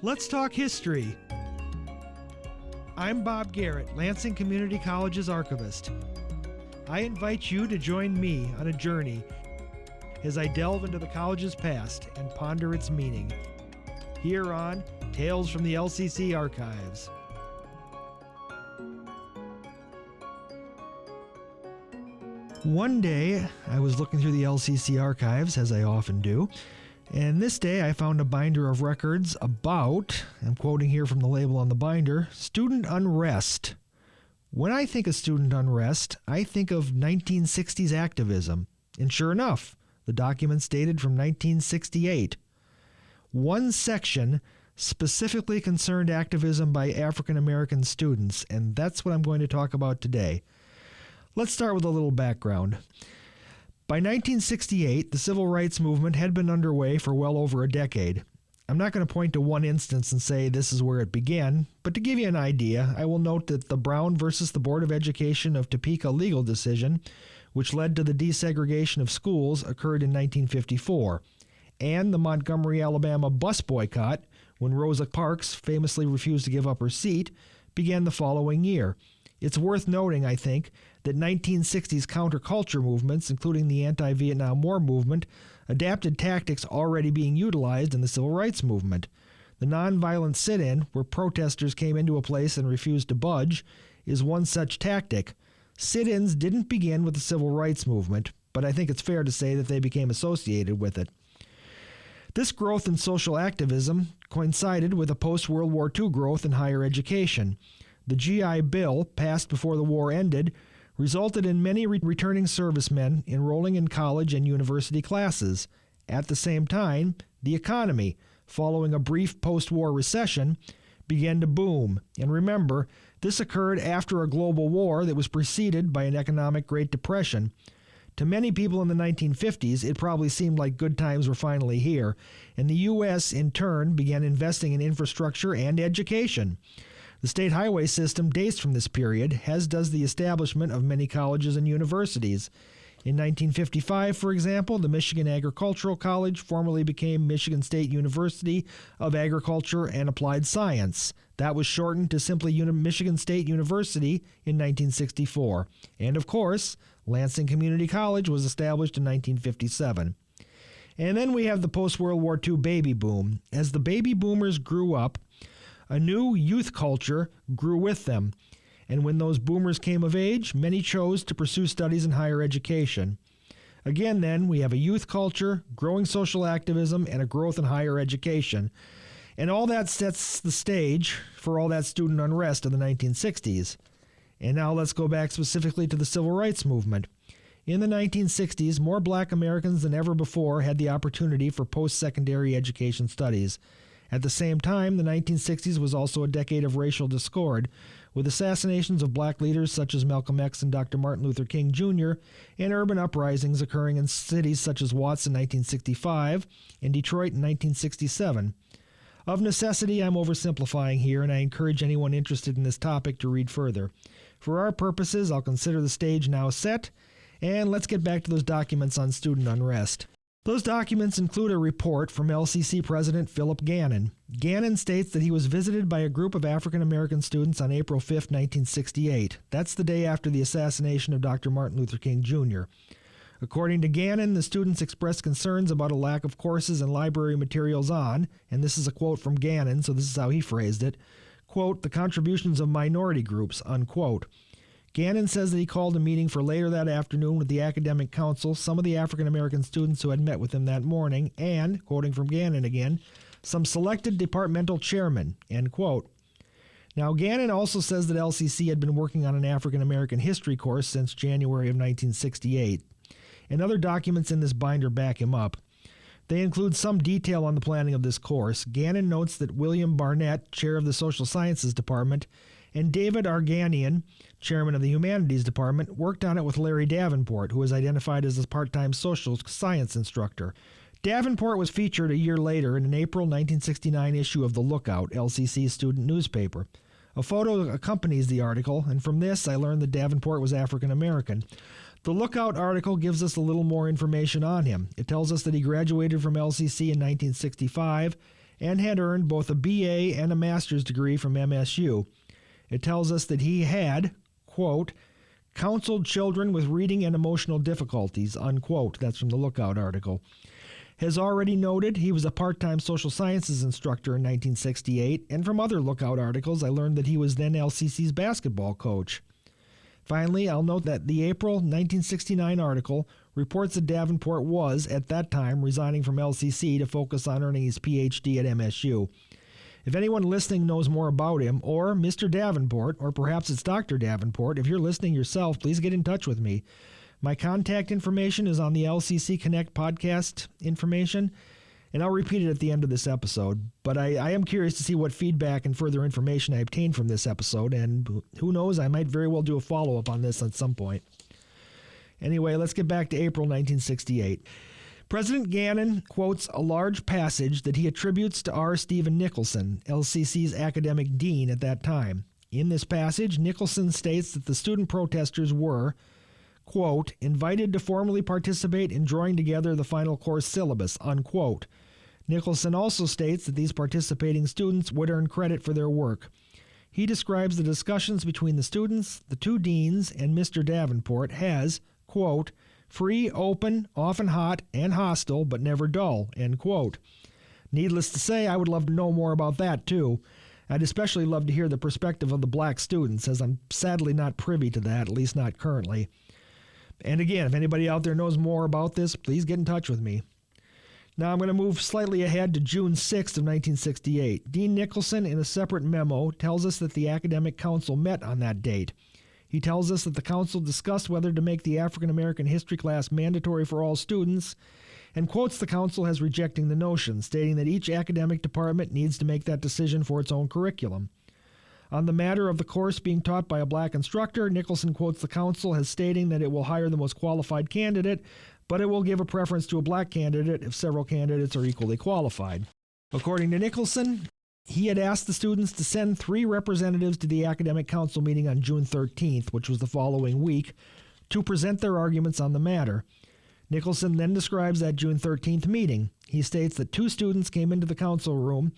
Let's talk history. I'm Bob Garrett, Lansing Community College's archivist. I invite you to join me on a journey as I delve into the college's past and ponder its meaning. Here on Tales from the LCC Archives. One day, I was looking through the LCC archives, as I often do, and this day I found a binder of records about, I'm quoting here from the label on the binder, student unrest. When I think of student unrest, I think of 1960s activism. And sure enough, the document's dated from 1968. One section specifically concerned activism by African American students, and that's what I'm going to talk about today. Let's start with a little background. By 1968, the civil rights movement had been underway for well over a decade. I'm not going to point to one instance and say this is where it began, but to give you an idea, I will note that the Brown versus the Board of Education of Topeka legal decision, which led to the desegregation of schools, occurred in 1954, and the Montgomery, Alabama bus boycott, when Rosa Parks famously refused to give up her seat, began the following year. It's worth noting, I think, that 1960s counterculture movements, including the anti-Vietnam War movement, adapted tactics already being utilized in the civil rights movement. The nonviolent sit-in, where protesters came into a place and refused to budge, is one such tactic. Sit-ins didn't begin with the civil rights movement, but I think it's fair to say that they became associated with it. This growth in social activism coincided with a post-World War II growth in higher education. The GI Bill, passed before the war ended, resulted in many returning servicemen enrolling in college and university classes. At the same time, the economy, following a brief post-war recession, began to boom. And remember, this occurred after a global war that was preceded by an economic Great Depression. To many people in the 1950s, it probably seemed like good times were finally here, and the U.S., in turn, began investing in infrastructure and education. The state highway system dates from this period, as does the establishment of many colleges and universities. In 1955, for example, the Michigan Agricultural College formerly became Michigan State University of Agriculture and Applied Science. That was shortened to simply Michigan State University in 1964. And of course, Lansing Community College was established in 1957. And then we have the post-World War II baby boom. As the baby boomers grew up, a new youth culture grew with them, and when those boomers came of age, many chose to pursue studies in higher education. Again, then, we have a youth culture, growing social activism, and a growth in higher education. And all that sets the stage for all that student unrest of the 1960s. And now let's go back specifically to the civil rights movement. In the 1960s, more black Americans than ever before had the opportunity for post-secondary education studies. At the same time, the 1960s was also a decade of racial discord, with assassinations of black leaders such as Malcolm X and Dr. Martin Luther King Jr., and urban uprisings occurring in cities such as Watts in 1965 and Detroit in 1967. Of necessity, I'm oversimplifying here, and I encourage anyone interested in this topic to read further. For our purposes, I'll consider the stage now set, and let's get back to those documents on student unrest. Those documents include a report from LCC President Philip Gannon. Gannon states that he was visited by a group of African American students on April 5, 1968. That's the day after the assassination of Dr. Martin Luther King Jr. According to Gannon, the students expressed concerns about a lack of courses and library materials on, and this is a quote from Gannon, so this is how he phrased it, quote, the contributions of minority groups, unquote. Gannon says that he called a meeting for later that afternoon with the academic council, some of the African-American students who had met with him that morning, and, quoting from Gannon again, some selected departmental chairmen, end quote. Now, Gannon also says that LCC had been working on an African-American history course since January of 1968, and other documents in this binder back him up. They include some detail on the planning of this course. Gannon notes that William Barnett, chair of the Social Sciences Department, and David Arganian, chairman of the Humanities Department, worked on it with Larry Davenport, who was identified as a part-time social science instructor. Davenport was featured a year later in an April 1969 issue of The Lookout, LCC's student newspaper. A photo accompanies the article, and from this I learned that Davenport was African American. The Lookout article gives us a little more information on him. It tells us that he graduated from LCC in 1965 and had earned both a BA and a master's degree from MSU. It tells us that he had, quote, counseled children with reading and emotional difficulties, unquote. That's from the Lookout article. As already noted, he was a part-time social sciences instructor in 1968, and from other Lookout articles, I learned that he was then LCC's basketball coach. Finally, I'll note that the April 1969 article reports that Davenport was, at that time, resigning from LCC to focus on earning his PhD at MSU. If anyone listening knows more about him, or Mr. Davenport, or perhaps it's Dr. Davenport, if you're listening yourself, please get in touch with me. My contact information is on the LCC Connect podcast information, and I'll repeat it at the end of this episode. But I am curious to see what feedback and further information I obtained from this episode, and who knows, I might very well do a follow-up on this at some point. Anyway, let's get back to April 1968. President Gannon quotes a large passage that he attributes to R. Stephen Nicholson, LCC's academic dean at that time. In this passage, Nicholson states that the student protesters were, quote, invited to formally participate in drawing together the final course syllabus, unquote. Nicholson also states that these participating students would earn credit for their work. He describes the discussions between the students, the two deans, and Mr. Davenport as, quote, free, open, often hot, and hostile, but never dull, end quote. Needless to say, I would love to know more about that, too. I'd especially love to hear the perspective of the black students, as I'm sadly not privy to that, at least not currently. And again, if anybody out there knows more about this, please get in touch with me. Now I'm going to move slightly ahead to June 6th of 1968. Dean Nicholson, in a separate memo, tells us that the Academic Council met on that date. He tells us that the council discussed whether to make the African American history class mandatory for all students, and quotes the council as rejecting the notion, stating that each academic department needs to make that decision for its own curriculum. On the matter of the course being taught by a black instructor, Nicholson quotes the council as stating that it will hire the most qualified candidate, but it will give a preference to a black candidate if several candidates are equally qualified. According to Nicholson, he had asked the students to send 3 representatives to the Academic Council meeting on June 13th, which was the following week, to present their arguments on the matter. Nicholson then describes that June 13th meeting. He states that 2 students came into the council room,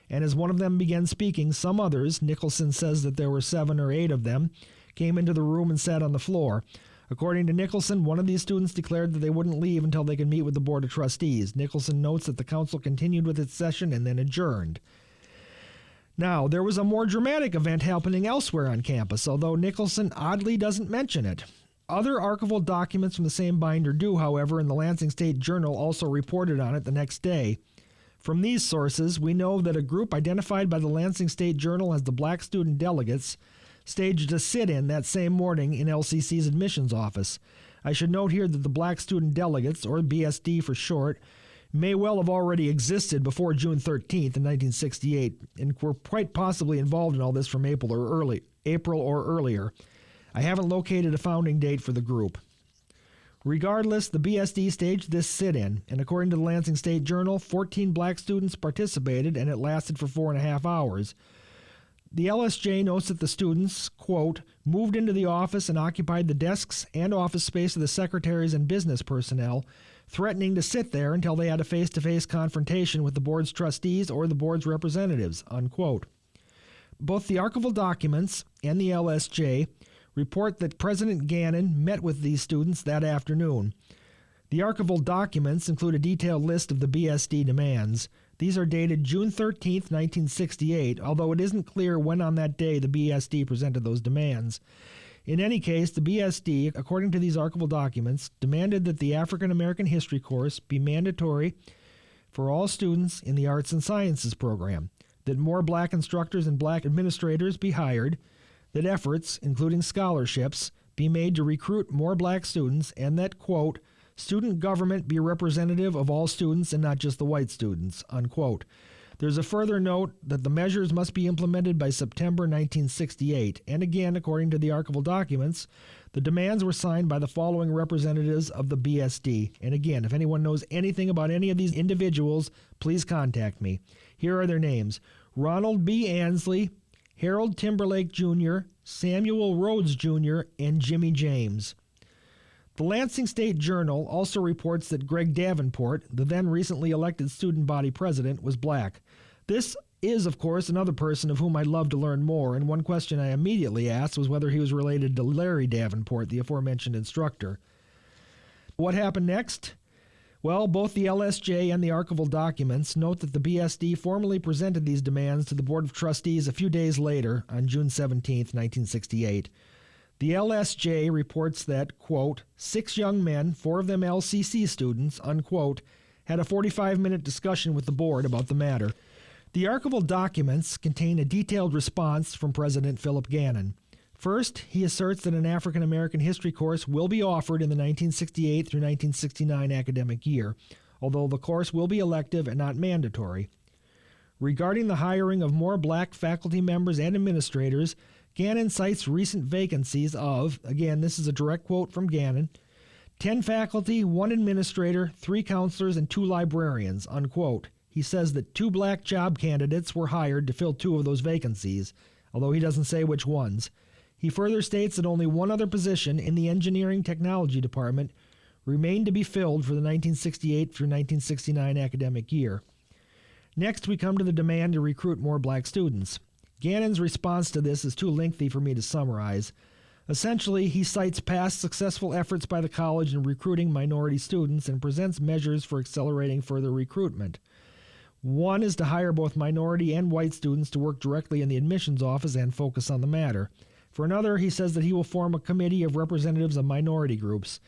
and as one of them began speaking, some others, Nicholson says that there were 7 or 8 of them, came into the room and sat on the floor. According to Nicholson, one of these students declared that they wouldn't leave until they could meet with the Board of Trustees. Nicholson notes that the council continued with its session and then adjourned. Now, there was a more dramatic event happening elsewhere on campus, although Nicholson oddly doesn't mention it. Other archival documents from the same binder do, however, and the Lansing State Journal also reported on it the next day. From these sources, we know that a group identified by the Lansing State Journal as the Black Student Delegates staged a sit-in that same morning in LCC's admissions office. I should note here that the Black Student Delegates, or BSD for short, may well have already existed before June 13th in 1968, and were quite possibly involved in all this from April or earlier. I haven't located a founding date for the group. Regardless, the BSD staged this sit-in, and according to the Lansing State Journal, 14 black students participated, and it lasted for 4.5 hours. The LSJ notes that the students, quote, moved into the office and occupied the desks and office space of the secretaries and business personnel, threatening to sit there until they had a face-to-face confrontation with the board's trustees or the board's representatives, unquote. Both the archival documents and the LSJ report that President Gannon met with these students that afternoon. The archival documents include a detailed list of the BSD demands. These are dated June 13, 1968, although it isn't clear when on that day the BSD presented those demands. In any case, the BSD, according to these archival documents, demanded that the African American History course be mandatory for all students in the Arts and Sciences program, that more black instructors and black administrators be hired, that efforts, including scholarships, be made to recruit more black students, and that, quote, student government be representative of all students and not just the white students, unquote. There's a further note that the measures must be implemented by September 1968, and again, according to the archival documents, the demands were signed by the following representatives of the BSD. And again, if anyone knows anything about any of these individuals, please contact me. Here are their names: Ronald B. Ansley, Harold Timberlake Jr., Samuel Rhodes Jr., and Jimmy James. The Lansing State Journal also reports that Greg Davenport, the then recently elected student body president, was black. This is, of course, another person of whom I'd love to learn more, and one question I immediately asked was whether he was related to Larry Davenport, the aforementioned instructor. What happened next? Well, both the LSJ and the archival documents note that the BSD formally presented these demands to the Board of Trustees a few days later, on June 17, 1968. The LSJ reports that, quote, 6 young men, 4 of them LCC students, unquote, had a 45-minute discussion with the board about the matter. The archival documents contain a detailed response from President Philip Gannon. First, he asserts that an African American history course will be offered in the 1968 through 1969 academic year, although the course will be elective and not mandatory. Regarding the hiring of more black faculty members and administrators, Gannon cites recent vacancies of, again, this is a direct quote from Gannon, 10 faculty, 1 administrator, 3 counselors, and 2 librarians, unquote. He says that 2 black job candidates were hired to fill 2 of those vacancies, although he doesn't say which ones. He further states that only 1 other position in the engineering technology department remained to be filled for the 1968 through 1969 academic year. Next, we come to the demand to recruit more black students. Gannon's response to this is too lengthy for me to summarize. Essentially, he cites past successful efforts by the college in recruiting minority students and presents measures for accelerating further recruitment. One is to hire both minority and white students to work directly in the admissions office and focus on the matter. For another, he says that he will form a committee of representatives of minority groups.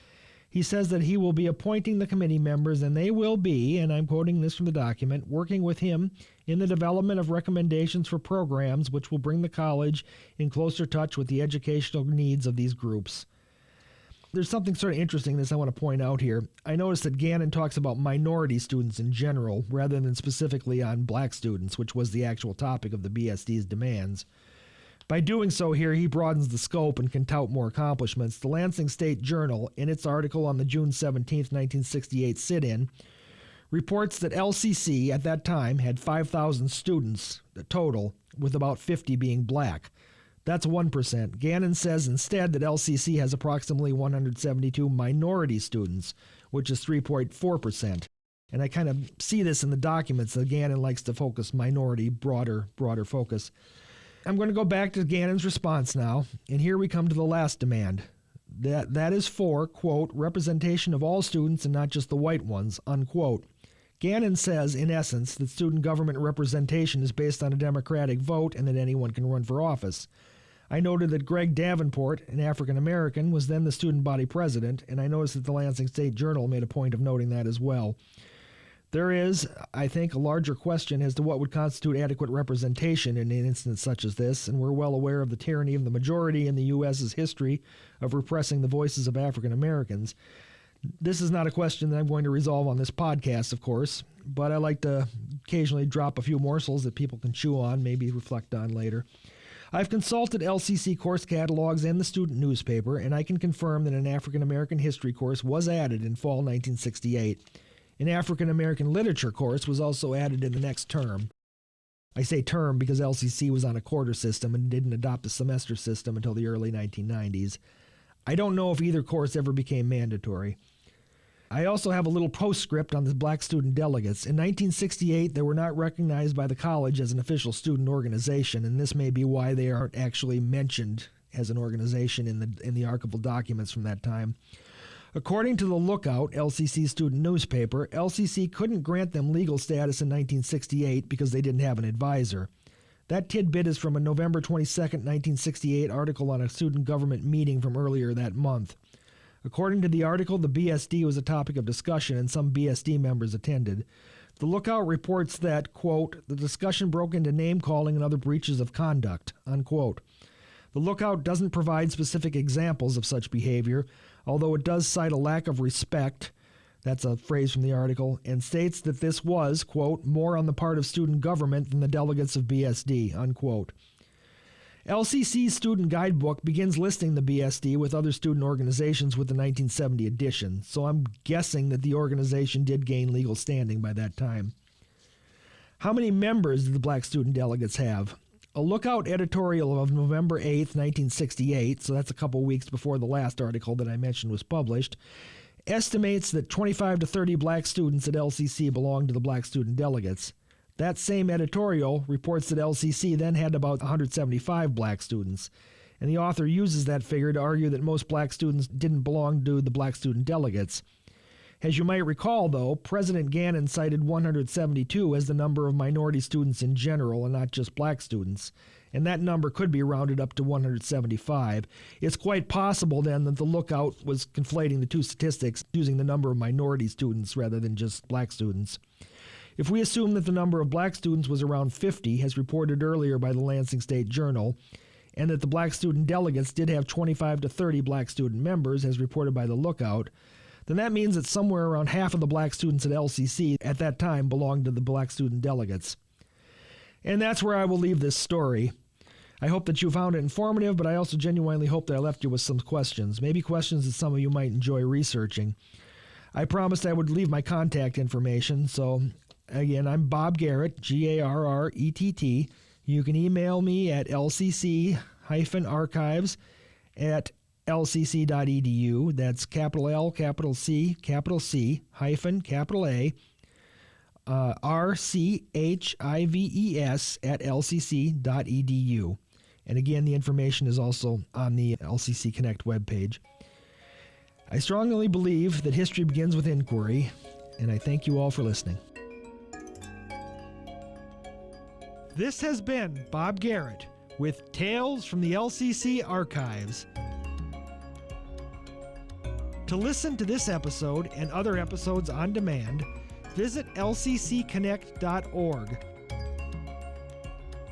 He says that he will be appointing the committee members, and they will be, and I'm quoting this from the document, working with him in the development of recommendations for programs which will bring the college in closer touch with the educational needs of these groups. There's something sort of interesting in this I want to point out here. I noticed that Gannon talks about minority students in general, rather than specifically on black students, which was the actual topic of the BSD's demands. By doing so here, he broadens the scope and can tout more accomplishments. The Lansing State Journal, in its article on the June 17, 1968 sit-in, reports that LCC at that time had 5,000 students total, with about 50 being black. That's 1%. Gannon says instead that LCC has approximately 172 minority students, which is 3.4%. And I kind of see this in the documents that Gannon likes to focus minority, broader focus. I'm going to go back to Gannon's response now, and here we come to the last demand. That is for, quote, representation of all students and not just the white ones, unquote. Gannon says, in essence, that student government representation is based on a democratic vote and that anyone can run for office. I noted that Greg Davenport, an African American, was then the student body president, and I noticed that the Lansing State Journal made a point of noting that as well. There is, I think, a larger question as to what would constitute adequate representation in an instance such as this, and we're well aware of the tyranny of the majority in the U.S.'s history of repressing the voices of African Americans. This is not a question that I'm going to resolve on this podcast, of course, but I like to occasionally drop a few morsels that people can chew on, maybe reflect on later. I've consulted LCC course catalogs and the student newspaper, and I can confirm that an African American history course was added in fall 1968. An African American literature course was also added in the next term. I say term because LCC was on a quarter system and didn't adopt a semester system until the early 1990s. I don't know if either course ever became mandatory. I also have a little postscript on the black student delegates. In 1968, they were not recognized by the college as an official student organization, and this may be why they aren't actually mentioned as an organization in the archival documents from that time. According to the Lookout, LCC student newspaper, LCC couldn't grant them legal status in 1968 because they didn't have an advisor. That tidbit is from a November 22, 1968 article on a student government meeting from earlier that month. According to the article, the BSD was a topic of discussion and some BSD members attended. The Lookout reports that, quote, the discussion broke into name-calling and other breaches of conduct, unquote. The Lookout doesn't provide specific examples of such behavior, although it does cite a lack of respect, that's a phrase from the article, and states that this was, quote, more on the part of student government than the delegates of BSD, unquote. LCC's student guidebook begins listing the BSD with other student organizations with the 1970 edition, so I'm guessing that the organization did gain legal standing by that time. How many members did the black student delegates have? A Lookout editorial of November 8, 1968, so that's a couple weeks before the last article that I mentioned was published, estimates that 25 to 30 black students at LCC belonged to the black student delegates. That same editorial reports that LCC then had about 175 black students, and the author uses that figure to argue that most black students didn't belong to the black student delegates. As you might recall, though, President Gannon cited 172 as the number of minority students in general and not just black students, and that number could be rounded up to 175. It's quite possible, then, that the lookout was conflating the two statistics using the number of minority students rather than just black students. If we assume that the number of black students was around 50, as reported earlier by the Lansing State Journal, and that the black student delegates did have 25 to 30 black student members, as reported by the lookout, then that means that somewhere around half of the black students at LCC at that time belonged to the black student delegates. And that's where I will leave this story. I hope that you found it informative, but I also genuinely hope that I left you with some questions, maybe questions that some of you might enjoy researching. I promised I would leave my contact information, so again, I'm Bob Garrett, Garrett. You can email me at lcc-archives@lcc.edu. That's capital L, capital C, hyphen, capital A, rchives@lcc.edu. And again, the information is also on the LCC Connect webpage. I strongly believe that history begins with inquiry, and I thank you all for listening. This has been Bob Garrett with Tales from the LCC Archives. To listen to this episode and other episodes on demand, visit lccconnect.org.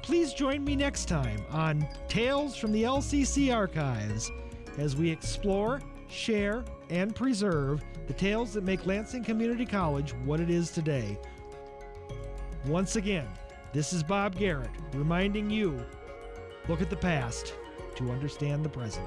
Please join me next time on Tales from the LCC Archives as we explore, share, and preserve the tales that make Lansing Community College what it is today. Once again, this is Bob Garrett reminding you, look at the past to understand the present.